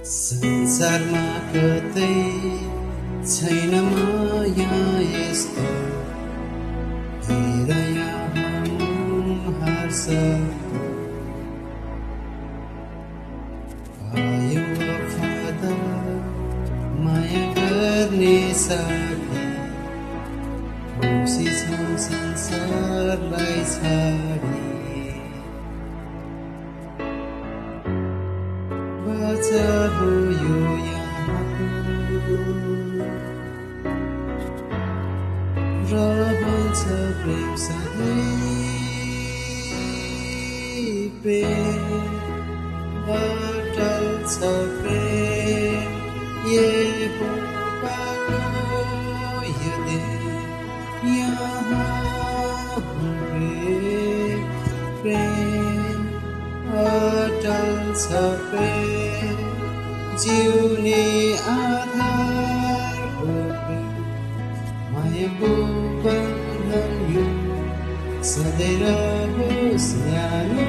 संसारमा कतै छैन माया यस्तो हृदय हर्ष आयो वफादार माया गर्ने साथी खुसी छौं संसारलाई छाडी बाचा हो यो रहन्छ प्रेम सधैँ प्रेम अटल छ प्रेम यहोवाको यो दिन यहाँ प्रेम प्रेम अटल छ प्रेम जिउने आधार हो प्रेम मायाको बन्धन यो सधैँ रहोस् न्यानो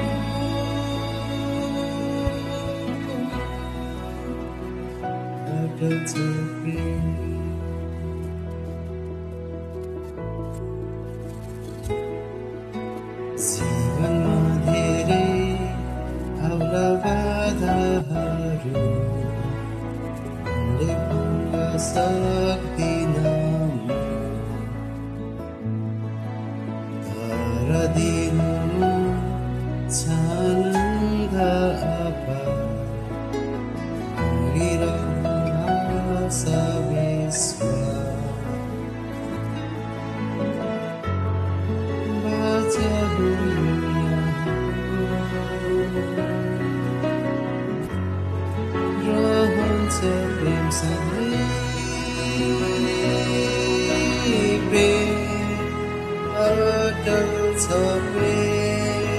अटल छ प्रेम जीवनमा धेरै आउला बाधाहरू मैले भुल्न सक्दिनँ तर दिनमा छानन्द गरिरहन्छ विश्वास बाचा हो रहन्छ प्रेम सधैँ प्रेम अटल छ प्रेम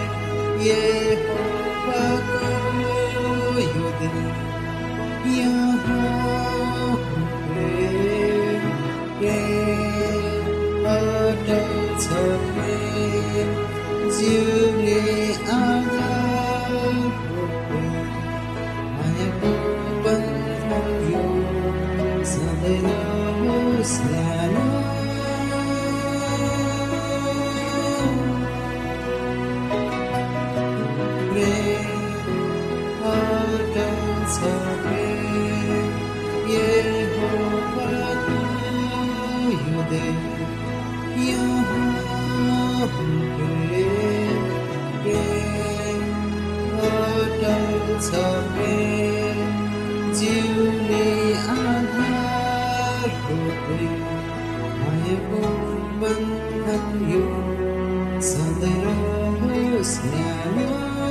यहोवाको यो दिन यहाँ प्रेम प्रेम अटल छ प्रेम जिउने आधार हो प्रेम मायाको बन्धन यो सधैँ रहोस् न्यानो जिउने आधार हो प्रेम मायाको बन्धन यो सधैँ रहोस् न्यानो